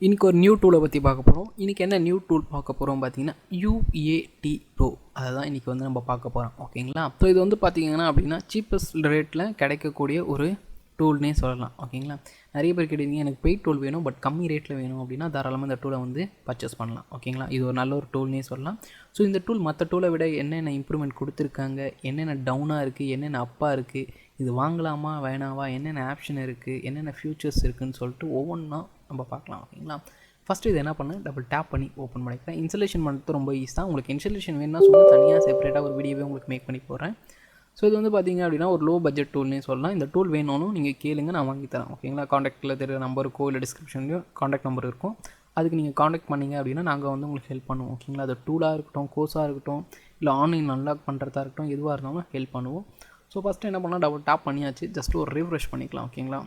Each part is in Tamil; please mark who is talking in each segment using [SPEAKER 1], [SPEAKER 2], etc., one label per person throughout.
[SPEAKER 1] இன்றைக்கி ஒரு நியூ டூலை பற்றி பார்க்க போகிறோம். இன்றைக்கி என்ன நியூ டூல் பார்க்க போகிறோம் பார்த்தீங்கன்னா UAT ப்ரோ. அதை தான் இன்றைக்கி வந்து நம்ம பார்க்க போகிறோம். ஓகேங்களா? ஸோ இது வந்து பார்த்திங்கன்னா அப்படின்னா சீப்பஸ்ட் ரேட்டில் கிடைக்கக்கூடிய ஒரு டூல்னே சொல்லலாம். ஓகேங்களா? நிறைய பேர் கேட்டீங்க எனக்கு பெய்ட் டூல் வேணும் பட் கம்மி ரேட்டில் வேணும் அப்படின்னா தாராளமாக இந்த டூலை வந்து பர்ச்சேஸ் பண்ணலாம். ஓகேங்களா? இது ஒரு நல்ல ஒரு டூல்னே சொல்லலாம். ஸோ இந்த டூல் மற்ற டூலை விட என்னென்ன இம்ப்ரூவ்மெண்ட் கொடுத்துருக்காங்க, என்னென்ன டவுனாக இருக்குது, என்னென்ன அப்பாக இருக்குது, இது வாங்கலாமா வேணாவா, என்னென்ன ஆப்ஷன் இருக்குது, என்னென்ன ஃபியூச்சர்ஸ் இருக்குதுன்னு சொல்லிட்டு ஒவ்வொன்றா நம்ம பார்க்கலாம். ஓகேங்களா? ஃபஸ்ட்டு இது என்ன பண்ணு டபுள் டேப் பண்ணி ஓப்பன் பண்ணிக்கிறேன். இன்ஸ்டலேஷன் பண்ணுறது ரொம்ப ஈஸி தான். உங்களுக்கு இன்ஸ்டலேஷன் வேணும்னா சொல்லி தனியாக செப்பரேட்டாக ஒரு வீடியோவே உங்களுக்கு மேக் பண்ணி போடுறேன். ஸோ இது வந்து பார்த்திங்க அப்படின்னா ஒரு லோ பட்ஜெட் டூல்னே சொல்லலாம். இந்த டூல் வேணும்னு நீங்கள் கேளுங்க, நான் வாங்கி தரேன். ஓகேங்களா? காண்டாக்டில் தெரியுற நம்பருக்கோ இல்லை டிஸ்கிரிப்ஷன்லையும் காண்டாக்ட் நம்பர் இருக்கும். அதுக்கு நீங்கள் காண்டாக்ட் பண்ணிங்க அப்படின்னா நாங்கள் வந்து உங்களுக்கு ஹெல்ப் பண்ணுவோம். ஓகேங்களா? அது டூலாக இருக்கட்டும், கோர்ஸாக இருக்கட்டும், இல்லை ஆன்லைன் அன்லாக் பண்ணுறதா இருக்கட்டும், எதுவாக இருந்தாலும் ஹெல்ப் பண்ணுவோம். ஸோ ஃபஸ்ட்டு என்ன பண்ணலாம், டபுள் டேப் பண்ணியாச்சு. ஜஸ்ட் ஒரு ரிஃப்ரெஷ் பண்ணிக்கலாம். ஓகேங்களா?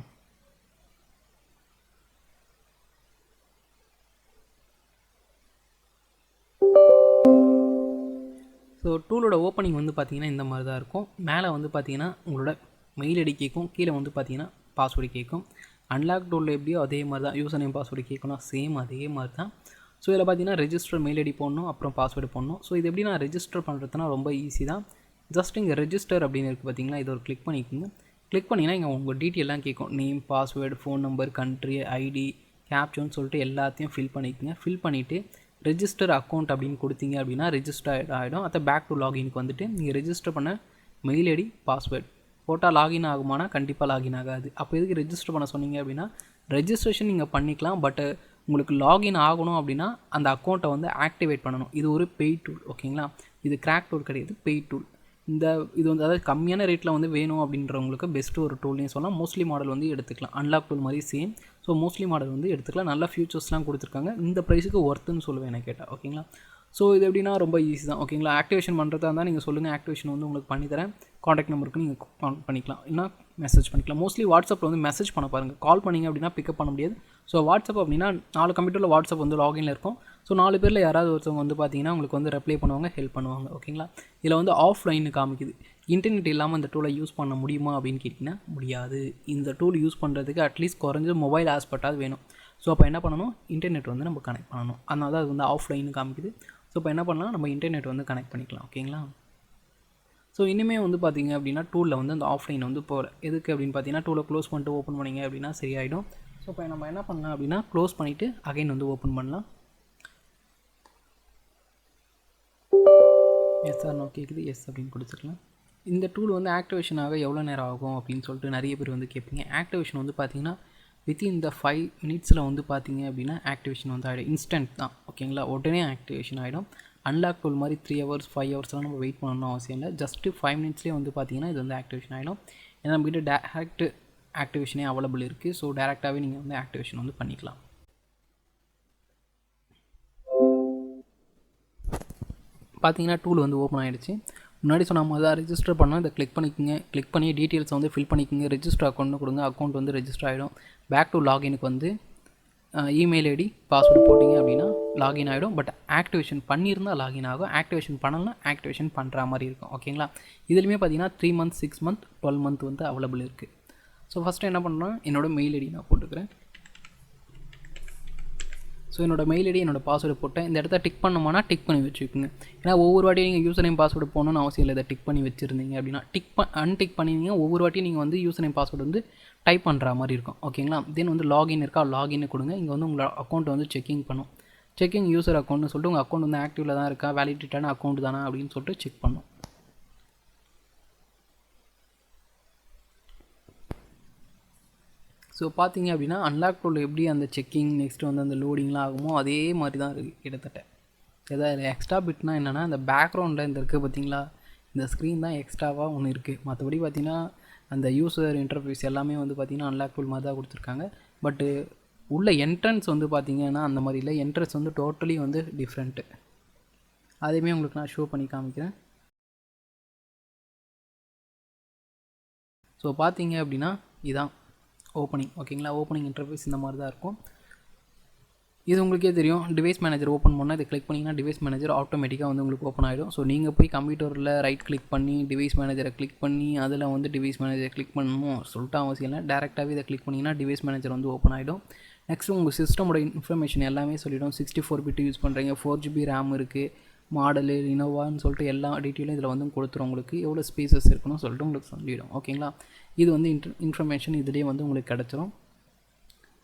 [SPEAKER 1] ஸோ டூலோட ஓப்பனிங் வந்து பார்த்திங்கன்னா இந்த மாதிரி தான் இருக்கும். மேலே வந்து பார்த்திங்கன்னா உங்களோட மெயில் ஐடி கேட்கும், கீழே வந்து பார்த்திங்கன்னா பாஸ்வேர்டு கேட்கும். அன்லாக் டூலில் எப்படியோ அதே மாதிரி தான் யூசர் நேம் பாஸ்வேர்டு கேட்கணும், சேம் அதே மாதிரி தான். ஸோ இதில் பார்த்திங்கன்னா ரெஜிஸ்டர் மெயில் ஐடி போடணும், அப்புறம் பாஸ்வேர்டு போடணும். ஸோ இது எப்படி நான் ரெஜிஸ்டர் பண்ணுறதுனா ரொம்ப ஈஸி தான். ஜஸ்ட் இங்கே ரெஜிஸ்டர் அப்படின்னு இருக்குது பார்த்திங்களா, இது ஒரு கிளிக் பண்ணிக்கோங்க. கிளிக் பண்ணிங்கன்னா இங்கே உங்கள் டீட்டெயிலாம் கேட்கும். Name, password, phone number, country, ID, caption சொல்லிட்டு எல்லாத்தையும் ஃபில் பண்ணிக்கோங்க. ஃபில் பண்ணிவிட்டு ரெஜிஸ்டர் அக்கௌண்ட் அப்படின்னு கொடுத்தீங்க அப்படின்னா ரெஜிஸ்டர் ஆகிடும். அதை பேக் டு லாகின்க்கு வந்துட்டு நீங்கள் ரெஜிஸ்டர் பண்ண மெயில் ஐடி, பாஸ்வேர்டு போட்டால் லாகின் ஆகுமானா கண்டிப்பாக லாகின் ஆகாது. அப்போ எதுக்கு ரெஜிஸ்டர் பண்ண சொன்னீங்க அப்படின்னா ரெஜிஸ்ட்ரேஷன் நீங்கள் பண்ணிக்கலாம், பட் உங்களுக்கு லாகின் ஆகணும் அப்படின்னா அந்த அக்கௌண்ட்டை வந்து ஆக்டிவேட் பண்ணணும். இது ஒரு பெய்ட் டூல். ஓகேங்களா? இது கிராக் டூல் கிடையாது, பெய்ட் டூல். இது வந்து அதாவது கம்மியான ரேட்டில் வந்து வேணும் அப்படின்றவங்களுக்கு பெஸ்ட்டு ஒரு டூல்னே சொல்லலாம். மோஸ்ட்லி மாடல் வந்து எடுத்துக்கலாம். அன்லாக் டூல் மாதிரி சேம். ஸோ மோஸ்ட்லி மாடல் வந்து எடுத்துக்கலாம். நல்ல ஃபியூச்சர்ஸ்லாம் கொடுத்துருக்காங்க. இந்த ப்ரைஸுக்கு ஒர்த்துன்னு சொல்லுவேன் எனக்கு கேட்டால். ஓகேங்களா? ஸோ இது எப்படின்னா ரொம்ப ஈஸி தான். ஓகேங்களா? ஆக்டிவேஷன் பண்ணுறதா இருந்தால் நீங்கள் சொல்லுங்கள், ஆக்டிவேஷன் வந்து உங்களுக்கு பண்ணித்தரேன். காண்டாக்ட் நம்பருக்கு நீங்கள் கான்டாக்ட் பண்ணிக்கலாம், இல்லைனா மெசேஜ் பண்ணிக்கலாம். மோஸ்ட்லி வாட்ஸ்அப்பில் வந்து மெசேஜ் பண்ண பாருங்கள். கால் பண்ணிங்க அப்படின்னா பிக்கப் பண்ண முடியாது. ஸோ வாட்ஸ்அப் அப்படின்னா 4 கம்ப்யூட்டரில் வாட்ஸ்அப் வந்து லாகின்ல இருக்கும். ஸோ 4 பேரில் யாராவது ஒருத்தவங்க வந்து பார்த்தீங்கன்னா உங்களுக்கு வந்து ரிப்ளை பண்ணுவாங்க, ஹெல்ப் பண்ணுவாங்க. ஓகேங்களா? இதில் வந்து ஆஃப்லைன்னு காமிக்குது. இன்டர்நெட் இல்லாமல் இந்த டூலை யூஸ் பண்ண முடியுமா அப்படின்னு கேட்டிங்கன்னா முடியாது. இந்த டூல் யூஸ் பண்ணுறதுக்கு அட்லீஸ்ட் குறைஞ்சது மொபைல் ஹாட்ஸ்பாட்டாவது வேணும். ஸோ அப்போ என்ன பண்ணணும், இன்டர்நெட் வந்து நம்ம கனெக்ட் பண்ணணும். அதனால தான் அது வந்து ஆஃப்லைன்னு காமிக்குது. ஸோ இப்போ என்ன பண்ணலாம், நம்ம இன்டர்நெட் வந்து கனெக்ட் பண்ணிக்கலாம். ஓகேங்களா? ஸோ இனிமேல் வந்து பார்த்திங்க அப்படின்னா டூலில் வந்து அந்த ஆஃப்லைன் வந்து போகல. எதுக்கு அப்படின்னு பார்த்தீங்கன்னா டூலை க்ளோஸ் பண்ணிட்டு ஓப்பன் பண்ணிங்க அப்படின்னா சரியாயிடும். ஸோ இப்போ நம்ம என்ன பண்ணலாம் அப்படின்னா க்ளோஸ் பண்ணிவிட்டு அகைன் வந்து ஓப்பன் பண்ணலாம். எஸ் ஆர் நோ கேட்குது, எஸ் அப்படின்னு கொடுத்துக்கலாம். இந்த டூல் வந்து ஆக்டிவேஷன் ஆக எவ்வளோ நேரம் ஆகும் அப்படின்னு சொல்லிட்டு நிறைய பேர் வந்து கேட்பீங்க. ஆக்டிவேஷன் வந்து பார்த்திங்கன்னா வித்தின் இந்த 5 மினிட்ஸில் வந்து பார்த்திங்க அப்படின்னா ஆக்டிவேஷன் வந்து ஆகிடும். இன்ஸ்டன்ட் தான். ஓகேங்களா? உடனே ஆக்டிவேஷன் ஆகிடும். அன்லாக் டூல் மாதிரி 3 hours 5 ஹவர்ஸ்லாம் நம்ம வெயிட் பண்ணணும்னு அவசியம் இல்லை. ஜஸ்ட்டு 5 மினிட்ஸ்லேயே வந்து பார்த்திங்கன்னா இது வந்து ஆக்டிவேஷன் ஆகிடும். ஏன்னா நம்மகிட்ட டேரக்ட் ஆக்டிவேஷனே அவைலபிள் இருக்குது. ஸோ டேரெக்டாகவே நீங்கள் வந்து ஆக்டிவேஷன் வந்து பண்ணிக்கலாம். பார்த்தீங்கன்னா டூல் வந்து ஓப்பன் ஆகிடுச்சு. முன்னாடி சொன்ன மாதிரி தான் ரெஜிஸ்டர் பண்ணால் இதை கிளிக் பண்ணிக்கோங்க. கிளிக் பண்ணி டீட்டெயில்ஸ் வந்து ஃபில் பண்ணிக்கோங்க. ரெஜிஸ்டர் அக்கௌண்ட்னு கொடுங்க. அக்கௌண்ட் வந்து ரெஜிஸ்டர் ஆகிடும். பேக் டு லாகினுக்கு வந்து இமெயில் ஐடி, பாஸ்வேர்டு போட்டிங்க அப்படின்னா லாகின் ஆகிடும். பட் ஆக்டிவேஷன் பண்ணியிருந்தால் லாகின் ஆகும். ஆக்டிவேஷன் பண்ணலாம், ஆக்டிவேஷன் பண்ணுற மாதிரி இருக்கும். ஓகேங்களா? இதுலேயுமே பார்த்தீங்கன்னா 3 months 6 months 12 month வந்து அவைலபிள் இருக்குது. ஸோ ஃபஸ்ட்டு என்ன பண்ணலாம், என்னோடய மெயில் ஐடி நான் போட்டுக்கிறேன். ஸோ என்னோட மெயில் ஐடி, என்னோட பாஸ்வேர்டு போட்டேன். இந்த இடத்த டிக் பண்ணோம்னா டிக் பண்ணி வச்சுக்கோங்க. ஏன்னா ஒவ்வொரு வாட்டியும் நீங்கள் யூசர் நேம் பாஸ்வேர்டு போகணுன்னு அவசியம் இல்லை. இதை டிக் பண்ணி வச்சுருந்தீங்க அப்படின்னா அன்டிக் பண்ணிங்க ஒவ்வொரு வாட்டியும் நீங்கள் வந்து யூசர் நேம் பாஸ்வேர்டு வந்து டைப் பண்ணுற மாதிரி இருக்கும். ஓகேங்களா? தென் வந்து லாகின் இருக்கா, லாகின் கொடுங்க. இங்கே வந்து உங்களோட அக்கௌண்ட் வந்து செக்கிங் பண்ணும். செக்கிங் யூசர் அக்கௌண்ட்னு சொல்லிட்டு உங்கள் அக்கௌண்ட் வந்து ஆக்டிவில் தான் இருக்கா, வேலிடேட்டான அக்கௌண்ட் தானா அப்படின்னு சொல்லிட்டு செக் பண்ணும். ஸோ பார்த்தீங்க அப்படின்னா அன்லாக் டூல் எப்படி அந்த செக்கிங் நெக்ஸ்ட்டு வந்து அந்த லோடிங்லாம் ஆகுமோ அதே மாதிரி தான் இருக்குது கிட்டத்தட்ட. ஏதாவது எக்ஸ்ட்ரா பிட்னா என்னென்னா இந்த பேக்ரவுண்டில் இந்த இருக்குது பார்த்தீங்களா, இந்த ஸ்க்ரீன் தான் எக்ஸ்ட்ராவாக ஒன்று இருக்குது. மற்றபடி பார்த்திங்கன்னா அந்த யூசர் இன்டர்ஃபேஸ் எல்லாமே வந்து பார்த்திங்கன்னா அன்லாக் டூல் மாதிரி தான் கொடுத்துருக்காங்க. பட்டு உள்ள என்ட்ரன்ஸ் வந்து பார்த்திங்கன்னா அந்த மாதிரி இல்லை. என்ட்ரன்ஸ் வந்து டோட்டலி வந்து டிஃப்ரெண்ட்டு. அதையுமே உங்களுக்கு நான் ஷோ பண்ணி காமிக்கிறேன். ஸோ பார்த்தீங்க அப்படின்னா இதான் ஓப்பனிங். ஓகேங்களா? ஓப்பனிங் இன்டர்ஃபேஸ் இந்த மாதிரி தான் இருக்கும். இது உங்களுக்கே தெரியும். டிவைஸ் மேனேஜர் ஓப்பன் பண்ணால் இதை கிளிக் பண்ணிங்கன்னா டிவைஸ் மேனேஜர் ஆட்டோமேட்டிக்காக வந்து உங்களுக்கு ஓப்பன் ஆகிடும். ஸோ நீங்கள் போய் கம்ப்யூட்டரில் ரைட் கிளிக் பண்ணி டிவைஸ் மேனேஜரை கிளிக் பண்ணி அதில் வந்து டிவைஸ் மேனேஜரை கிளிக் பண்ணணும் சொல்லிட்டு அவசியம் இல்லை. டேரெக்டாகவே இதை கிளிக் பண்ணிங்கன்னா டிவைஸ் மேனேஜர் வந்து ஓப்பன் ஆகிடும். நெக்ஸ்ட்டு உங்கள் சிஸ்டமோட இன்ஃபர்மேஷன் எல்லாமே சொல்லிடும். 64 பிட் யூஸ் பண்ணுறீங்க, 4GB ரேம் இருக்குது, மாடலு இனோவான்னு சொல்லிட்டு எல்லா டீட்டெயிலும் இதில் வந்து கொடுத்துரும். உங்களுக்கு எவ்வளோ ஸ்பேசஸ் இருக்கணும்னு சொல்லிட்டு உங்களுக்கு சொல்லிடும். ஓகேங்களா, இது வந்து இன்ஃபர்மேஷன் இதுலேயே வந்து உங்களுக்கு கிடச்சிரும்.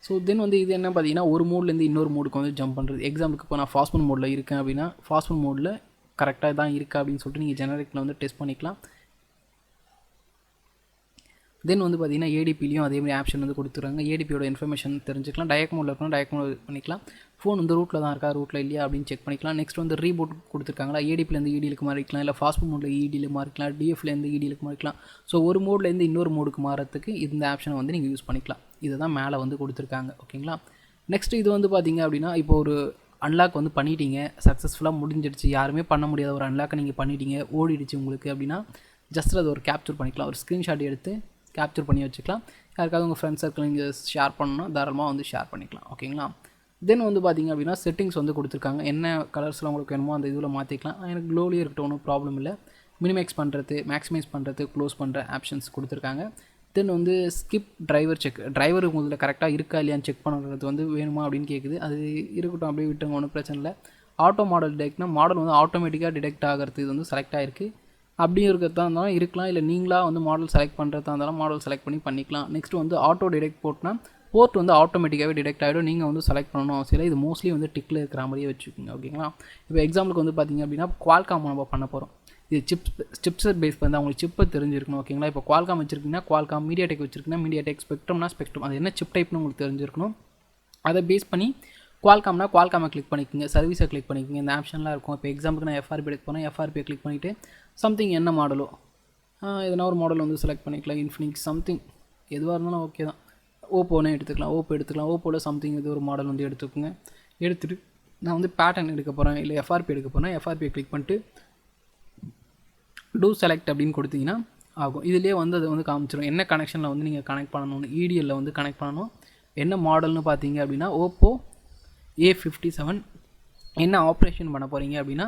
[SPEAKER 1] ஸோ தென் வந்து இது என்ன பார்த்தீங்கன்னா, ஒரு மோட்லேருந்து இன்னொரு மோடுக்கு வந்து ஜம்ப் பண்ணுறது. எக்ஸாம்பிளுக்கு இப்போ நான் ஃபாஸ்ட் மோடில் இருக்கேன் அப்படின்னா, ஃபாஸ்ட் மோடில் கரெக்டாக தான் இருக்கா அப்படின்னு சொல்லிட்டு நீங்கள் ஜெனரிக்கில் வந்து டெஸ்ட் பண்ணிக்கலாம். தென் வந்து பார்த்தீங்கன்னா ஏடிபிலையும் அதேமாதிரி ஆப்ஷன் வந்து கொடுத்துருக்காங்க. ஏடிபியோட இன்ஃபர்மேஷன் தெரிஞ்சுக்கலாம். டயக் மோடில் இருக்கணும், டயக் மோட் பண்ணிக்கலாம். ஃபோன் வந்து ரூட்டில் தான் இருக்கா, ரூட்டில் இல்லையா அப்படின்னு செக் பண்ணிக்கலாம். நெக்ஸ்ட் வந்து ரீபூட் கொடுத்துருக்காங்களா, ஏடிபிலேருந்து இடிலுக்கு மாறிக்கலாம், இல்லை ஃபாஸ்ட் மோடில் இடியில் மாறிக்கலாம், டிஎஃப்லேருந்து இடிலுக்கு மாறிக்கலாம். ஸோ ஒரு மோட்லேருந்து இன்னொரு மோடுக்கு மாறத்துக்கு இந்த ஆப்ஷனை வந்து நீங்கள் யூஸ் பண்ணிக்கலாம். இதை தான் மேலே வந்து கொடுத்துருக்காங்க. ஓகேங்களா, நெக்ஸ்ட் இது வந்து பார்த்தீங்க அப்படின்னா, இப்போ ஒரு அன்லாக் வந்து பண்ணிட்டீங்க, சக்ஸஸ்ஃபுல்லாக முடிஞ்சிடுச்சு, யாருமே பண்ண முடியாத ஒரு அன்லாக்கை நீங்கள் பண்ணிட்டீங்க, ஓடிடுச்சு உங்களுக்கு அப்படின்னா, ஜஸ்ட் அதை ஒரு கேப்சர் பண்ணிக்கலாம். ஒரு ஸ்க்ரீன்ஷாட் எடுத்து கேப்சர் பண்ணி வச்சுக்கலாம். யாருக்காவது உங்கள் ஃப்ரெண்ட்ஸ் சர்க்கிள் நீங்கள் ஷேர் பண்ணணும்னா தாராளமாக வந்து ஷேர் பண்ணிக்கலாம். ஓகேங்களா, தென் வந்து பார்த்திங்க அப்படின்னா செட்டிங்ஸ் வந்து கொடுத்துருக்காங்க. என்ன கலர்ஸில் உங்களுக்கு வேணுமோ அந்த இதில் மாற்றிக்கலாம். எனக்கு க்ளோலியே இருக்கட்டும், ஒன்றும் ப்ராப்ளம் இல்லை. மினிமேக்ஸ் பண்ணுறது, மேக்ஸிமைஸ் பண்ணுறது, க்ளோஸ் பண்ணுற ஆப்ஷன்ஸ் கொடுத்துருக்காங்க. தென் வந்து ஸ்கிப் டிரைவர் செக், டிரைவர் உங்களில் கரெக்டாக இருக்கா இல்லையான்னு செக் பண்ணுறது வந்து வேணுமா அப்படின்னு கேட்குது. அது இருக்கட்டும், அப்படியே விட்டுங்க, ஒன்றும் பிரச்சனை இல்லை. ஆட்டோ மாடல் டிடெக்ட்னா மாடல் வந்து ஆட்டோமேட்டிக்காக டிடெக்ட் ஆகிறது இது வந்து செலக்ட் ஆகிருக்கு. அப்படியும் இருக்கிறதா இருந்தாலும் இருக்கலாம், இல்லை நீங்களாக வந்து மாடல் செலக்ட் பண்ணுறதா இருந்தாலும் மாடல் செலக்ட் பண்ணி பண்ணிக்கலாம். நெக்ஸ்ட் வந்து ஆட்டோ டிடெக்ட் போட்னா போர்ட் வந்து ஆட்டோமேட்டிக்காகவே டிடெக்ட் ஆகிடும், நீங்கள் வந்து செலக்ட் பண்ணணும் அவசியம் இல்லை. இது மோஸ்ட்லி வந்து டிக்கில் இருக்கிற மாதிரியே வச்சுக்கோங்க. ஓகேங்களா, இப்போ எக்ஸாம்பிளுக்கு வந்து பார்த்திங்க அப்படின்னா குவால்காம் நம்ம பண்ண போகிறோம். இது சிப்செட் பேஸ் பண்ணி அவங்களுக்கு சிப்பை தெரிஞ்சிருக்கணும். ஓகேங்களா, இப்போ குவால்காம் வச்சிருக்கீங்கன்னா குவால்காம், மீடியாடெக் வச்சிருக்கீங்கன்னா மீடியாடெக், ஸ்பெக்ட்ரம்னா ஸ்பெக்ட்ரம், அது என்ன சிப் டைப்னு உங்களுக்கு தெரிஞ்சிருக்கணும். அதை பேஸ் பண்ணி குவால்காம்னா குவால்காமை கிளிக் பண்ணிக்கோங்க, சர்வீஸை கிளிக் பண்ணிக்கோங்க. இந்த ஆப்ஷன்லாம் இருக்கும். இப்போ எக்ஸாம்பிளுக்கு நான் எஃப்ஆர்பி எடுக்க போனால் எஃப்ஆர்பியை கிளிக் பண்ணிவிட்டு சம்திங் என்ன மாடலோ எதனா ஒரு மாடல் வந்து செலக்ட் பண்ணிக்கலாம். இன்ஃபினிக்ஸ் சம்திங் எதுவாக இருந்தாலும் ஓகே தான். ஓப்போனே எடுத்துக்கலாம், ஓப்போவில் சம்திங் இது ஒரு மாடல் வந்து எடுத்துக்கோங்க. எடுத்துகிட்டு நான் வந்து பேட்டர்ன் எடுக்க போகிறேன், இல்லை எஃப்ஆர்பி எடுக்க போகிறேன். எஃப்ஆர்பியை கிளிக் பண்ணிட்டு டூ செலக்ட் அப்படின்னு கொடுத்தீங்கன்னா ஆகும். இதிலே வந்து அது வந்து காமிச்சிடும் என்ன கனெக்ஷனில் வந்து நீங்கள் கனெக்ட் பண்ணணும்னு. இடிஎல்லில் வந்து கனெக்ட் பண்ணணும். என்ன மாடல்னு பார்த்தீங்க அப்படின்னா ஓப்போ A57. என்ன ஆப்ரேஷன் பண்ண போகிறீங்க அப்படின்னா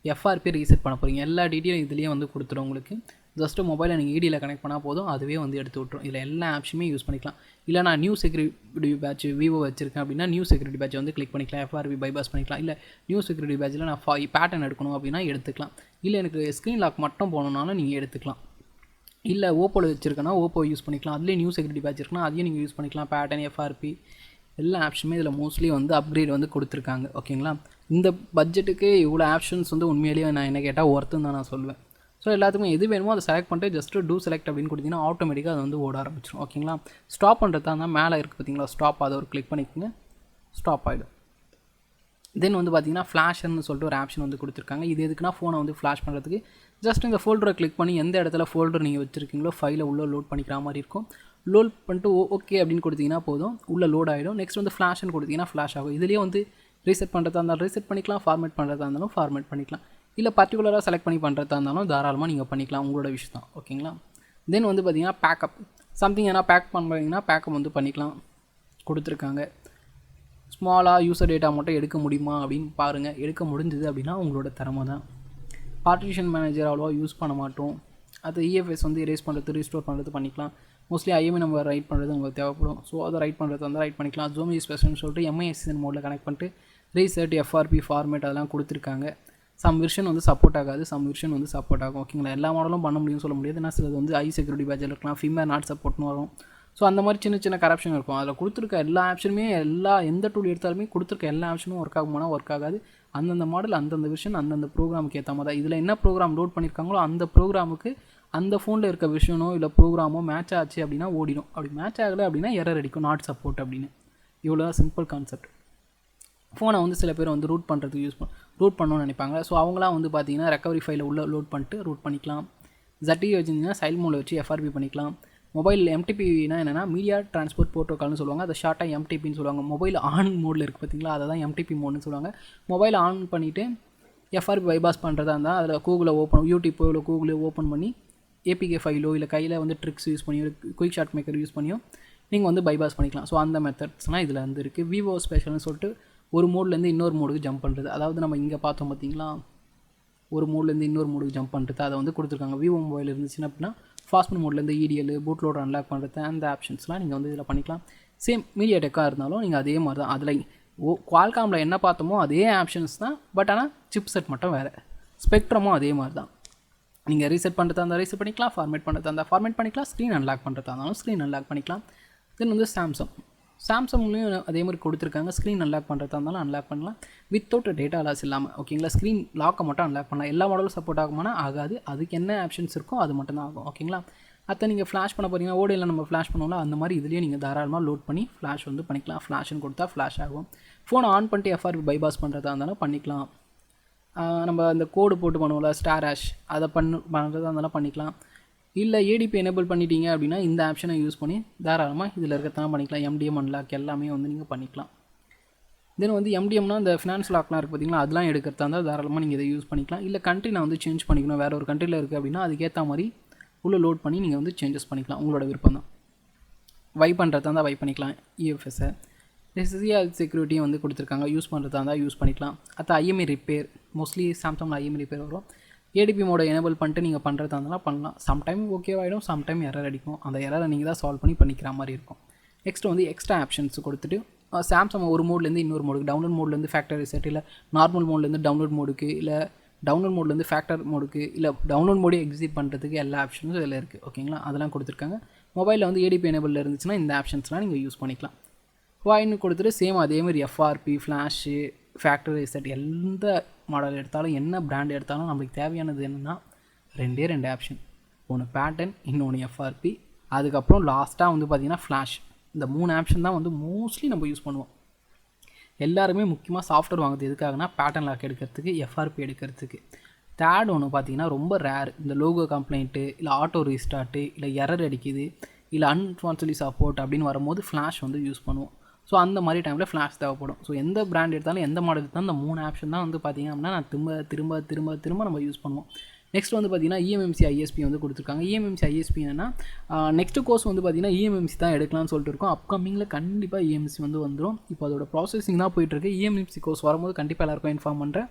[SPEAKER 1] எஃப்ஆர்பி ரீசெட் பண்ண போகிறீங்க. எல்லா டீட்டெயிலும் இதுலேயே வந்து கொடுத்துரும் உங்களுக்கு. ஜஸ்ட்டு மொபைலை நீங்கள் இடியில் கனெக்ட் பண்ணால் போதும், அதுவே வந்து எடுத்து விட்ரும். இதில் எல்லா ஆப்ஷனுமே யூஸ் பண்ணிக்கலாம். இல்லை நான் நியூ செக்யூரிட்டி பேட்ச் விவோ வச்சிருக்கேன் அப்படின்னா நியூ செக்யூரிட்டி பேட்ச் வந்து கிளிக் பண்ணிக்கலாம், எஃப்ஆர்பி பைபாஸ் பண்ணிக்கலாம். இல்லை நியூ செக்யூரிட்டி பேட்சில் நான் பேட்டர்ன் எடுக்கணும் அப்படின்னா எடுத்துக்கலாம். இல்லை எனக்கு ஸ்க்ரீன் லாக் மட்டும் போகணுன்னாலும் நீங்கள் எடுத்துக்கலாம். இல்லை ஓப்போவில் வச்சுருக்கேன்னா ஓப்போ யூஸ் பண்ணிக்கலாம். அதுலேயே நியூ செக்யூரிட்டி பேட்ச் இருக்குன்னா அதையும் நீங்கள் யூஸ் பண்ணிக்கலாம். பேட்டர்ன், எஃப்ஆர்பி எல்லா ஆப்ஷனுமே இதில் மோஸ்ட்லி வந்து அப்கிரேட் வந்து கொடுத்துருக்காங்க. ஓகேங்களா, இந்த பட்ஜெட்டுக்கு இவ்வளோ ஆப்ஷன்ஸ் வந்து உண்மையிலேயே நான் என்ன கேட்டால் ஒர்த்துன்னு தான் நான் சொல்லுவேன். ஸோ எல்லாத்துக்கும் எது வேணுமோ அதை செலக்ட் பண்ணிட்டு ஜஸ்ட்டு டூ செலக்ட் அப்படின்னு கொடுத்தீங்கன்னா ஆட்டோமேட்டிக்காக அது வந்து ஓட ஆரம்பிச்சிடும். ஓகேங்களா, ஸ்டாப் பண்ணுறதா இருந்தால் மேலே இருக்குது பார்த்தீங்களா ஸ்டாப், அதை ஒரு கிளிக் பண்ணிக்கோங்க, ஸ்டாப் ஆகிடும். தென் வந்து பார்த்தீங்கன்னா ஃப்ளாஷ்னு சொல்லிட்டு ஒரு ஆப்ஷன் வந்து கொடுத்துருக்காங்க. இது எதுக்குன்னா ஃபோனை வந்து ஃப்ளாஷ் பண்ணுறதுக்கு ஜஸ்ட் இந்த ஃபோல்டரை கிளிக் பண்ணி எந்த இடத்துல ஃபோல்டர் நீங்கள் வச்சுருக்கீங்களோ ஃபைலை உள்ளே லோட் பண்ணிக்கிற மாதிரி இருக்கும். லோட் பண்ணிட்டு ஓகே அப்படின்னு கொடுத்தீங்கன்னா போதும், உள்ளே லோட் ஆகிடும். நெக்ஸ்ட் வந்து ஃப்ளாஷ்னு கொடுத்தீங்கன்னா ஃப்ளாஷ் ஆகும். இதுலேயே வந்து ரீசெட் பண்ணுறதா இருந்தாலும் ரீசெட் பண்ணிக்கலாம், ஃபார்மேட் பண்ணுறதா இருந்தாலும் ஃபார்மேட் பண்ணிக்கலாம். இல்லை பர்டிகுலராக செலக்ட் பண்ணி பண்ணுறதா இருந்தாலும் தாராளமாக நீங்கள் பண்ணிக்கலாம், உங்களோட விஷயம் தான். ஓகேங்களா, தென் வந்து பார்த்தீங்கன்னா பேக்கப் சம்திங் ஏன்னா பேக் பண்ணுறீங்கன்னா பேக்கப் வந்து பண்ணிக்கலாம் கொடுத்துருக்காங்க. ஸ்மாலாக யூசர் டேட்டா மட்டும் எடுக்க முடியுமா அப்படின்னு பாருங்கள். எடுக்க முடிஞ்சுது அப்படின்னா உங்களோட திறமை தான். பார்ட்டிஷன் மேனேஜர் அவ்வளோவா யூஸ் பண்ண மாட்டோம். அது இஎஃப்எஸ் வந்து எரேஸ் பண்ணுறது, ரீஸ்டோர் பண்ணுறது பண்ணிக்கலாம். மோஸ்ட்லி ஐஎம்ஐ நம்ம ரைட் பண்ணுறது உங்களுக்கு தேவைப்படும். ஸோ அதை ரைட் பண்ணுறது வந்து ரைட் பண்ணிக்கலாம். ஜூம் ஸ்பெஷல்னு சொல்லிட்டு எம்ஐஎஸ்என் மோடில் கனெக்ட் பண்ணிட்டு ரீசெட், எஃப்ஆர்பி, ஃபார்மேட் அதெல்லாம் கொடுத்துருக்காங்க. சம் வெர்ஷன் வந்து சப்போர்ட் ஆகாது, சம் வெர்ஷன் வந்து சப்போர்ட் ஆகும். ஓகேங்களா, எல்லா மாடலும் பண்ண முடியும்னு சொல்ல முடியாது. ஏன்னா சிலது வந்து ஐ செக்யூரிட்டி பேட்சில் இருக்கலாம், ஃபிமேர் நாட் சப்போர்ட்னு வரும். ஸோ அந்த மாதிரி சின்ன சின்ன கரப்ஷன் இருக்கும். அதில் கொடுத்துருக்க எல்லா ஆப்ஷனுமே எந்த டூல் எடுத்தாலுமே கொடுத்துருக்க எல்லா ஆப்ஷனும் ஒர்க் ஆகுமானா ஒர்க் ஆகாது. அந்தந்த மாடல், அந்தந்த விஷன், அந்தந்த ப்ரோக்ராமுக்கு ஏற்ற மாதிரி தான். இதில் என்ன ப்ரோக்ராம் லோட் பண்ணியிருக்காங்களோ அந்த ப்ரோக்ராமுக்கு அந்த ஃபோனில் இருக்க விஷனோ இல்லை ப்ரோக்ராமோ மேட்ச் ஆச்சு அப்படின்னா ஓடிடும். அப்படி மேட்ச் ஆகலை அப்படின்னா எரர் அடிக்கும், நாட் சப்போர்ட் அப்படின்னு. இவ்வளோ தான் சிம்பிள் கான்செப்ட். ஃபோனை வந்து சில பேர் வந்து ரூட் பண்ணுறதுக்கு ரூட் பண்ணணும்னு நினைப்பாங்க. ஸோ அவங்களாம் வந்து பார்த்தீங்கன்னா ரெக்கவரி ஃபைலை உள்ள லோட் பண்ணிட்டு ரூட் பண்ணிக்கலாம். ZTE வச்சுருந்தீங்கன்னா சைல்ட் மோடில் வச்சு எஃப்ஆர்பி பண்ணிக்கலாம். மொபைல் எம்டிபினா என்னென்னா மீடியா ட்ரான்ஸ்போர்ட் ப்ரோட்டோக்கால்னு சொல்லுவாங்க. அதை ஷார்ட்டாக எம்டிபின்னு சொல்லுவாங்க. மொபைல் ஆன் மோடில் இருக்குது பார்த்தீங்களா, அதை தான் எம்டிபி மோட்னு சொல்லுவாங்க. மொபைல் ஆன் பண்ணிவிட்டு எஃப்ஆர்பி பைபாஸ் பண்ணுறதா இருந்தால் அதில் கூகுளை யூடியூப்போ இல்லை கூகுளே ஓப்பன் பண்ணி ஏபிகே ஃபைலோ இல்லை கையில் வந்து ட்ரிக்ஸ் யூஸ் பண்ணியோ குயிக் ஷார்ட் மேக்கர் யூஸ் பண்ணியோ நீங்கள் வந்து பைபாஸ் பண்ணிக்கலாம். ஸோ அந்த மெத்தட்ஸ்னால் இதில் வந்து இருக்குது. விவோ ஸ்பெஷல்னு சொல்லிட்டு ஒரு மோட்லேருந்து இன்னொரு மோடுக்கு ஜம்ப் பண்ணுறது. அதாவது நம்ம இங்கே பார்த்தோம் பார்த்தீங்களா, ஒரு மோட்லேருந்து இன்னொரு மோடுக்கு ஜம்ப் பண்ணுறது அதை வந்து கொடுத்துருக்காங்க. விவோ மொபைல் இருந்துச்சுன்னா அப்படின்னா ஃபாஸ்ட் மோட்லேருந்து இடிஎல் பூட் லோட் அன்லாக் பண்ணுறது அந்த ஆப்ஷன்ஸ்லாம் நீங்கள் வந்து இதில் பண்ணிக்கலாம். சேம் மீடியாடெக்காக இருந்தாலும் நீங்கள் அதே மாதிரி தான். அதில் குவால்காமில் என்ன பார்த்தோமோ அதே ஆப்ஷன்ஸ் தான், பட் ஆனால் சிப் செட் மட்டும் வேறு. ஸ்பெக்ட்ரமும் அதே மாதிரி தான். நீங்கள் ரீசெட் பண்ணுறதா இருந்தால் ரீசெட் பண்ணிக்கலாம், ஃபார்மேட் பண்ணுறதா இருந்தால் ஃபார்மேட் பண்ணிக்கலாம், ஸ்க்ரீன் அன்லாக் பண்ணுறதா இருந்தாலும் ஸ்க்ரீன் அன்லாக் பண்ணிக்கலாம். தென் வந்து சாம்சங்லேயும் அதே மாதிரி கொடுத்துருக்காங்க. ஸ்க்ரீன் அன்லாக் பண்ணுறதா இருந்தாலும் அன்லாக் பண்ணலாம் வித்தவுட் டேட்டா லாஸ் இல்லாமல். ஓகேங்களா, ஸ்க்ரீன் லாக்கை மட்டும் அன்லாக் பண்ணலாம். எல்லா மாடலும் சப்போர்ட் ஆகுமானா ஆகாது. அதுக்கு என்ன ஆப்ஷன்ஸ் இருக்கோ அது மட்டும் தான் ஆகும். ஓகேங்களா, அதை நீங்கள் ஃப்ளாஷ் பண்ண போகிறீங்கன்னா ஓடியில் நம்ம ஃப்ளாஷ் பண்ணுவோம்ல, அந்த மாதிரி இதுலேயே நீங்கள் தாராளமாக லோட் பண்ணி ஃப்ளாஷ் வந்து பண்ணிக்கலாம். ஃப்ளாஷ்னு கொடுத்தா ஃப்ளாஷ் ஆகும். ஃபோனை ஆன் பண்ணிட்டு FRP பைபாஸ் பண்ணுறதா இருந்தாலும் பண்ணிக்கலாம். நம்ம அந்த கோடு போட்டு பண்ணுவோம்ல ஸ்டார் ஹேஷ், அதை பண்ணுறதா இருந்தாலும் பண்ணிக்கலாம். இல்லை ஏடிபி எனேபிள் பண்ணிட்டீங்க அப்படின்னா இந்த ஆப்ஷனை யூஸ் பண்ணி தாராளமாக இதில் இருக்கத்தான் பண்ணிக்கலாம். MDM அன்லாக் எல்லாமே வந்து நீங்கள் பண்ணிக்கலாம். தென் வந்து MDMனா இந்த ஃபினான்ஸ் லாக்லாம் இருக்குது பார்த்தீங்களா, அதெல்லாம் எடுக்கிறதா இருந்தால் தாராளமாக நீங்கள் இதை யூஸ் பண்ணிக்கலாம். இல்லை கண்ட்ரி நான் வந்து சேஞ்ச் பண்ணிக்கணும், வேறு ஒரு கண்ட்ரியில் இருக்குது அப்படின்னா அதுக்கேற்ற மாதிரி உள்ளே லோட் பண்ணி நீங்கள் வந்து சேஞ்சஸ் பண்ணிக்கலாம். உங்களோட விருப்பம் தான். வை பண்ணுறதா இருந்தால் வை பண்ணிக்கலாம். EFSஐ செக்யூரிட்டியும் வந்து கொடுத்துருக்காங்க. யூஸ் பண்ணுறதா இருந்தால் யூஸ் பண்ணிக்கலாம். அது IMEI ரிப்பேர், மோஸ்ட்லி சாம்சங்கில் IMEI ரிப்பேர் வரும். ஏடிபி மோட எனேபிள் பண்ணிட்டு நீங்கள் பண்ணுறதா இருந்தாலும் பண்ணலாம். சம்டைம் ஓகேவாகிடும், சம்டைம் எரர் அடிக்கும். அந்த எரரை நீங்கள் தான் சால்வ் பண்ணிக்கிற மாதிரி இருக்கும். நெக்ஸ்ட் வந்து எக்ஸ்ட்ரா ஆப்ஷன்ஸ் கொடுத்துட்டு சாம்சங் ஒரு மோட்லேருந்து இன்னொரு மோடுக்கு, டவுன்லோட் மோட்லேருந்து ஃபேக்டரி செட், இல்லை நார்மல் மோட்லேருந்து டவுன்லோட் மோடுக்கு, இல்லை டவுன்லோட் மோட்லேருந்து ஃபேக்டர் மோடுக்கு, இல்லை டவுன்லோட் மோடே எக்ஸிட் பண்ணுறதுக்கு எல்லா ஆப்ஷன்ஸும் இதில் இருக்குது. ஓகேங்களா, அதெல்லாம் கொடுத்துருக்காங்க. மொபைலில் வந்து ஏடிபி எனேபிள் இருந்துச்சுன்னா இந்த ஆப்ஷன்ஸ்லாம் நீங்கள் யூஸ் பண்ணிக்கலாம். வாயின்னு கொடுத்துட்டு சேம் அதேமாதிரி FRP, ஃப்ளாஷு, ஃபேக்டரி செட் எந்த மாடல் எடுத்தாலும் என்ன பிராண்ட் எடுத்தாலும் நம்மளுக்கு தேவையானது என்னென்னா ரெண்டு ஆப்ஷன். ஒன்று பேட்டர்ன், இன்னொன்று FRP, அதுக்கப்புறம் லாஸ்ட்டாக வந்து பார்த்திங்கன்னா ஃப்ளாஷ். இந்த 3 ஆப்ஷன் தான் வந்து மோஸ்ட்லி நம்ம யூஸ் பண்ணுவோம். எல்லாருமே முக்கியமாக சாஃப்ட்வேர் வாங்குறது எதுக்காகனா பேட்டர்ன் லாக் எடுக்கிறதுக்கு, FRP எடுக்கிறதுக்கு. தேர்ட் ஒன்று பார்த்திங்கன்னா ரொம்ப ரேர். இந்த லோகோ கம்ப்ளைண்ட்டு, இல்லை ஆட்டோ ரீஸ்டார்ட்டு, இல்லை எரர் அடிக்குது, இல்லை அன்வான்ட்லி சப்போர்ட் அப்படின்னு வரும்போது ஃப்ளாஷ் வந்து யூஸ் பண்ணுவோம். ஸோ அந்த மாதிரி டைமில் ஃப்ளாஷ் தேவைப்படும். ஸோ எந்த பிராண்ட் எடுத்தாலும் எந்த மாடல் எடுத்தாலும் இந்த 3 ஆப்ஷன் தான் வந்து பார்த்திங்க அப்படின்னா நான் திரும்ப நம்ம யூஸ் பண்ணுவோம். நெக்ஸ்ட் வந்து பார்த்திங்கன்னா EMMC ISP வந்து கொடுத்துருக்காங்க. EMMC ISP என்னென்னா நெக்ஸ்ட் கோர்ஸ் வந்து பார்த்திங்கன்னா EMMC தான் எடுக்கலாம்னு சொல்லிட்டு இருக்கோம். அப்கமிங்கில் கண்டிப்பாக EMMC வந்து வந்துடும். இப்போ அதோட ப்ராசஸிங் தான் போயிட்டுருக்கு. EMMC கோர்ஸ் வரும்போது கண்டிப்பாக எல்லாருக்கும் இன்ஃபார்ம் பண்ணுறேன்.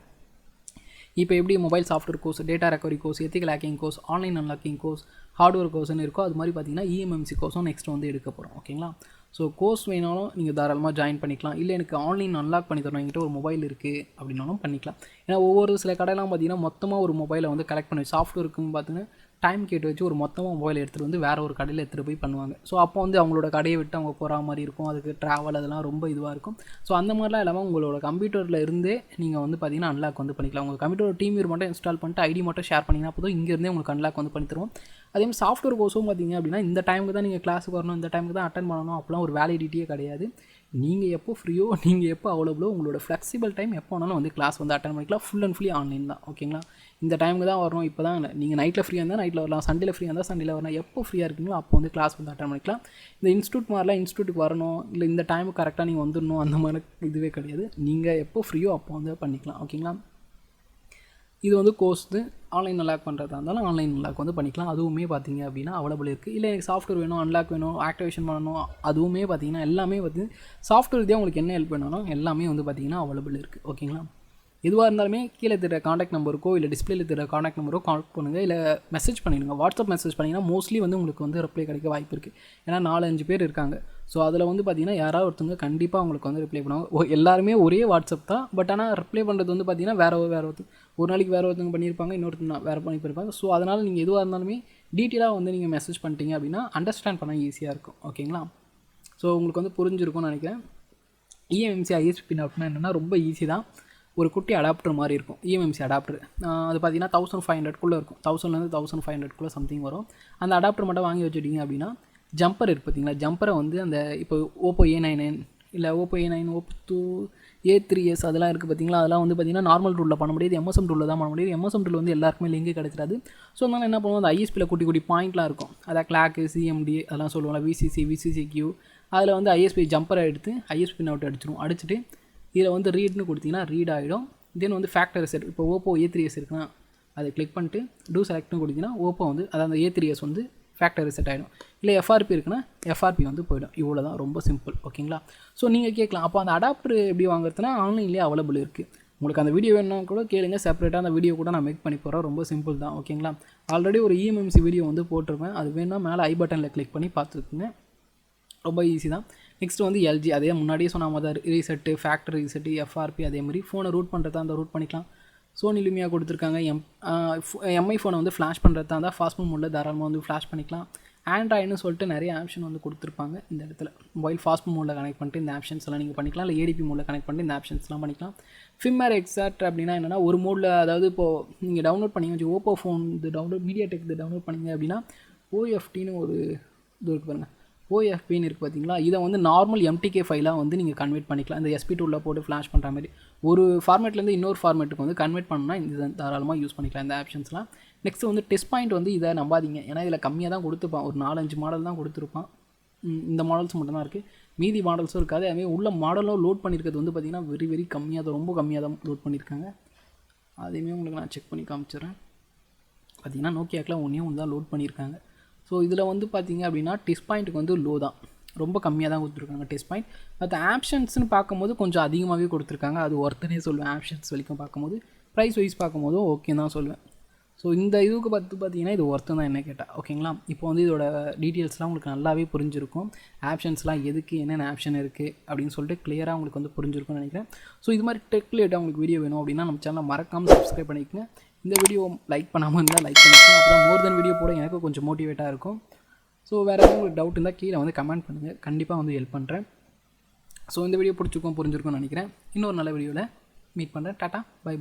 [SPEAKER 1] இப்போ எப்படி mobile software course, data recovery course, ethical hacking course, online unlocking course, hardware கோர்ஸ்னு இருக்கோ அது மாதிரி பார்த்திங்கன்னா EMMC கோர்ஸும் நெக்ஸ்ட் வந்து எடுக்க போகிறோம். ஓகேங்களா, ஸோ கோர்ஸ் வேணாலும் நீங்கள் தாராளமாக ஜாயின் பண்ணிக்கலாம். இல்லை எனக்கு ஆன்லைன் அன்லாக் பண்ணி தரணும், என்கிட்ட ஒரு மொபைல் இருக்குது அப்படின்னாலும் பண்ணிக்கலாம். ஏன்னா ஒவ்வொரு சில கடையெல்லாம் பார்த்திங்கன்னா மொத்தமாக ஒரு மொபைலை வந்து கலெக்ட் பண்ணி சாஃப்ட்வேருக்குன்னு பார்த்தீங்கன்னா டைம் கேட்டு வச்சு ஒரு மொத்தமாக மொபைல் எடுத்துகிட்டு வந்து வேறு ஒரு கடையில் எடுத்துகிட்டு போய் பண்ணுவாங்க. ஸோ அப்போ வந்து அவங்களோட கடையை விட்டு அவங்க போகிற மாதிரி இருக்கும். அதுக்கு ட்ராவல் அதெல்லாம் ரொம்ப இதுவாக இருக்கும். ஸோ அந்த மாதிரிலாம் இல்லாமல் உங்களோட கம்ப்யூட்டரில் இருந்தே நீங்கள் வந்து பார்த்திங்கன்னா அன்லாக் வந்து பண்ணிக்கலாம். உங்கள் கம்ப்யூட்டர் டீம் மட்டும் இன்ஸ்டால் பண்ணிட்டு ஐடி மட்டும் ஷேர் பண்ணிங்கன்னா போதும், இங்கேருந்தே உங்களுக்கு அன்லாக் வந்து பண்ணி தருவோம். அதேமாதிரி சாஃப்ட்வேர் கோர்ஸும் பார்த்திங்க அப்படின்னா இந்த டைமுக்கு தான் நீங்கள் கிளாஸுக்கு வரணும், இந்த டைமுக்கு தான் அட்டன் பண்ணணும் அப்படிலாம் ஒரு வேலிடிட்டியே கிடையாது. நீங்கள் எப்போ ஃப்ரீயோ, நீங்கள் எப்போ அவைலபிளோ, உங்களோட ஃப்ளெக்சிபிள் டைம் எப்போ வேணாலும் வந்து கிளாஸ் வந்து அட்டன் பண்ணிக்கலாம். ஃபுல் அண்ட் ஃபுல்லி ஆன்லைன் தான். ஓகேங்களா, இந்த டைமுக்கு தான் வரணும், இப்போ தான் நீங்கள் நைட்டில் ஃப்ரீயாக இருந்தால் நைட்டில் வரலாம், சண்டேல ஃப்ரீயாக இருந்தால் சண்டேல வரலாம். எப்போ ஃப்ரீயாக இருக்கீங்களோ அப்போ வந்து கிளாஸ் வந்து அட்டன் பண்ணிக்கலாம். இந்த இன்ஸ்டியூட் மாதிரிலாம் இன்ஸ்டியூட்டுக்கு வரணும், இல்லை இந்த டைமுக்கு கரெக்டாக நீங்கள் வந்துடணும் அந்த மாதிரி இதுவே கிடையாது. நீங்கள் எப்போ ஃப்ரீயோ அப்போ வந்து பண்ணிக்கலாம். ஓகேங்களா, இது வந்து கோர்ஸ் ஆன்லைன் அன்லாக் பண்ணுறதா இருந்தாலும் ஆன்லைன் அன்லாக் வந்து பண்ணிக்கலாம். அதுவுமே பார்த்திங்க அப்படின்னா அவைலபிள் இருக்குது. இல்லை எனக்கு சாஃப்ட்வேர் வேணும், அன்லாக் வேணும், ஆக்டிவேஷன் பண்ணணும், அதுவுமே பார்த்திங்கன்னா எல்லாமே வந்து சாஃப்ட்வேர் தான் உங்களுக்கு என்ன ஹெல்ப் வேணாலும் எல்லாமே வந்து பார்த்திங்கன்னா அவைலபிள் இருக்குது. ஓகேங்களா, எதுவாக இருந்தாலுமே கீழே தர காண்டாக்ட் நம்பருக்கோ இல்லை டிஸ்பிளேல தர காண்டாக்ட் நம்பரோ கால் பண்ணுங்கள், இல்லை மெசேஜ் பண்ணிடுங்க. வாட்ஸ்அப் மெசேஜ் பண்ணிங்கன்னா மோஸ்ட்லி வந்து உங்களுக்கு வந்து ரிப்ளை கிடைக்க வாய்ப்பு இருக்குது. ஏன்னா 4-5 பேர் இருக்காங்க. ஸோ அதில் வந்து பார்த்திங்கன்னா யாராவது ஒருத்தவங்க கண்டிப்பாக உங்களுக்கு வந்து ரிப்ளை பண்ணுவாங்க. எல்லாருமே ஒரே வாட்ஸ்அப் தான், பட் ஆனால் ரிப்ளை பண்ணுறது வந்து பார்த்திங்கன்னா வேறு ஒருத்தர் ஒரு நாளைக்கு வேறு ஒருத்தவங்க பண்ணியிருப்பாங்க, இன்னொருத்தங்க வேறு பண்ணி போயிருப்பாங்க. ஸோ அதனால் நீங்கள் எதுவாக இருந்தாலுமே டீட்டெயிலாக வந்து நீங்கள் மெசேஜ் பண்ணிட்டீங்க அப்படின்னா அண்டர்ஸ்டாண்ட் பண்ண ஈஸியாக இருக்கும். ஓகேங்களா, ஸோ உங்களுக்கு வந்து புரிஞ்சிருக்கும்னு நினைக்கிறேன். EMMC ISP அப்படின்னா என்னென்னா ரொம்ப ஈஸி தான். ஒரு குட்டி அடாப்டர் மாதிரி இருக்கும் EMMC அடாப்டர். அது பார்த்திங்கன்னா 1500 இருக்கும். 1000லேருந்து 1500 சம்திங் வரும். அந்த அடாப்டர் மட்டும் வாங்கி வச்சுட்டிங்க அப்படின்னா ஜம்பர் இருக்குது பார்த்திங்களா, ஜம்பரை வந்து அந்த இப்போ ஓப்போ A99 இல்லை ஓப்போ A9, ஓப்போ A3s அதெல்லாம் இருக்குது பார்த்திங்களா, அதெல்லாம் வந்து பார்த்திங்கன்னா நார்மல் டூலில் பண்ண முடியாது, MSM டூலில் தான் பண்ண முடியாது. MSM டூல் வந்து எல்லாருக்குமே லிங்க் கிடைச்சிடாது. ஸோ அதனால் என்ன பண்ணுவோம், அந்த ISPயில் குட்டி பாயிண்ட்லாம் இருக்கும், அதான் கிளாக்கு, CMD அதெல்லாம் சொல்லுவாங்க, VCCQ. அதில் வந்து ISP ஜம்பரை எடுத்து ISP நோட் அடிச்சுட்டு இதில் வந்து ரீட்னு கொடுத்திங்கன்னா ரீட் ஆகிடும். தென் வந்து ஃபேக்டரி செட், இப்போ ஓப்போ A3s இருக்குன்னா அதை கிளிக் பண்ணிட்டு டூ செலக்ட்னு கொடுத்திங்கன்னா ஓப்போ வந்து அதாவது A3s வந்து ஃபேக்டரி செட் ஆகிடும். இல்லை FRP இருக்குன்னா FRP வந்து போயிடும். இவ்வளோ தான், ரொம்ப சிம்பிள். ஓகேங்களா, ஸோ நீங்கள் கேட்கலாம் அப்போ அந்த அடாப்டர் எப்படி வாங்குறதுனா ஆன்லைன்லேயே அவைலபிள் இருக்குது. உங்களுக்கு அந்த வீடியோ வேணும்னா கூட கேளுங்க, செப்பரேட்டாக அந்த வீடியோ கூட நான் மேக் பண்ணி போகிறேன். ரொம்ப சிம்பிள் தான். ஓகேங்களா, ஆல்ரெடி ஒரு EMMC வீடியோ வந்து போட்டிருப்பேன், அது வேணும்னா மேலே ஐ பட்டனில் கிளிக் பண்ணி பார்த்துக்குங்க. ரொம்ப ஈஸி தான். நெக்ஸ்ட் வந்து எல்ஜி, அதே முன்னாடியே சொன்ன மாதிரி தான் ரீசெட்டு, ஃபேக்ட்ரி ரீசெட்டு, எஃப்ஆர்பி, அதே மாதிரி ஃபோனை ரூட் பண்ணுறதா அந்த ரூட் பண்ணிக்கலாம். சோனி லுமியா கொடுத்துருக்காங்க. எம்ஐ ஃபோனை வந்து ஃப்ளாஷ் பண்ணுறதா இருந்தால் ஃபாஸ்ட் மோடில் தாராளமாக வந்து ஃப்ளாஷ் பண்ணிக்கலாம். ஆண்ட்ராய்டுன்னு சொல்லிட்டு நிறைய ஆப்ஷன் வந்து கொடுத்துருப்பாங்க இந்த இடத்துல. மொபைல் ஃபாஸ்ட் மோடில் கனெக்ட் பண்ணிட்டு இந்த ஆப்ஷன்ஸ் எல்லாம் நீங்கள் பண்ணிக்கலாம். இல்லை ஏடிபி மோடில் கனெக்ட் பண்ணிட்டு இந்த ஆப்ஷன்ஸ்லாம் பண்ணிக்கலாம். ஃபிம்மர் எக்ஸாக்ட் அப்படின்னா என்னென்னா, ஒரு மோடில், அதாவது இப்போது நீங்கள் டவுன்லோட் பண்ணிங்க வச்சு ஓப்போ ஃபோன் இது டவுன்லோட் மீடியாடெக் இது டவுன்லோட் பண்ணிங்க அப்படின்னா ஓஎஃப்டின்னு ஒரு இது இருக்குது பாருங்கள், ஓஎஃபின்னு இருக்குது பார்த்தீங்களா. இதை வந்து நார்மல் எம்டிகே ஃபைலாக வந்து நீங்கள் கன்வெர்ட் பண்ணிக்கலாம். இந்த எஸ்பி டூலில் போட்டு ஃப்ளாஷ் பண்ணுற மாதிரி ஒரு ஃபார்மேட்லேருந்து இன்னொரு ஃபார்மேட்டுக்கு வந்து கன்வெர்ட் பண்ணணும்னா இந்த தாராளமாக யூஸ் பண்ணிக்கலாம் இந்த ஆப்ஷன்ஸ்லாம். நெக்ஸ்ட் வந்து டெஸ்ட் பாயிண்ட் வந்து இதை நம்பாதீங்க, ஏன்னா இதில் கம்மியாக தான் கொடுத்துருப்பான். ஒரு 4-5 மாடல் தான் கொடுத்துருப்பான். இந்த மாடல்ஸ் மட்டும் தான் இருக்குது, மீதி மாடல்ஸும் இருக்காது. அதுவே உள்ள மாடலும் லோட் பண்ணியிருக்கிறது வந்து பார்த்திங்கன்னா வெரி கம்மியாக தான், ரொம்ப கம்மியாக தான் லோட் பண்ணியிருக்காங்க. அதையுமே உங்களுக்கு நான் செக் பண்ணி காமிச்சிடுறேன். பார்த்திங்கன்னா நோக்கியாக்கில் ஒன்று தான் லோட் பண்ணியிருக்காங்க. ஸோ இதில் வந்து பார்த்திங்க அப்படின்னா டெஸ்ட் பாயிண்ட்டுக்கு வந்து லோ தான், ரொம்ப கம்மியாக தான் கொடுத்துருக்காங்க டெஸ்ட் பாயிண்ட். மற்ற ஆப்ஷன்ஸ்னு பார்க்கும்போது கொஞ்சம் அதிகமாகவே கொடுத்துருக்காங்க. அது ஒர்த்துனே சொல்லுவேன். ஆப்ஷன்ஸ் வரைக்கும் பார்க்கும்போது ப்ரைஸ் வைஸ் பார்க்கும்போதும் ஓகே தான் சொல்லுவேன். ஸோ இந்த இதுக்கு பார்த்தீங்கன்னா இது ஒர்த்து தான் என்ன கேட்டால், ஓகேங்களா. இப்போ வந்து இதோட டீட்டெயில்ஸ்லாம் உங்களுக்கு நல்லாவே புரிஞ்சிருக்கும். ஆப்ஷன்ஸ்லாம் எதுக்கு என்னென்ன ஆப்ஷன் இருக்குது அப்படின்னு சொல்லிட்டு கிளியராக உங்களுக்கு வந்து புரிஞ்சிருக்கும்னு நினைக்கிறேன். ஸோ இது மாதிரி டெக் ரிலேட்டாக உங்களுக்கு வீடியோ வேணும் அப்படின்னா நம்ம சேனலை மறக்காமல் சப்ஸ்கிரைப் பண்ணிக்கோங்க. இந்த வீடியோ லைக் பண்ணாமல் இருந்தால் லைக் பண்ணிக்கோங்க. அப்போ தான் மோர் தென் வீடியோ போட எனக்கு கொஞ்சம் மோட்டிவேட்டாக இருக்கும். ஸோ வேறு ஏதாவது உங்களுக்கு டவுட் இருந்தால் கீழே வந்து கமெண்ட் பண்ணுங்கள், கண்டிப்பாக வந்து ஹெல்ப் பண்ணுறேன். ஸோ இந்த வீடியோ புரிஞ்சிருக்கும்னு நினைக்கிறேன். இன்னொரு நல்ல வீடியோவில் மீட் பண்ணுறேன். டாட்டா, பை.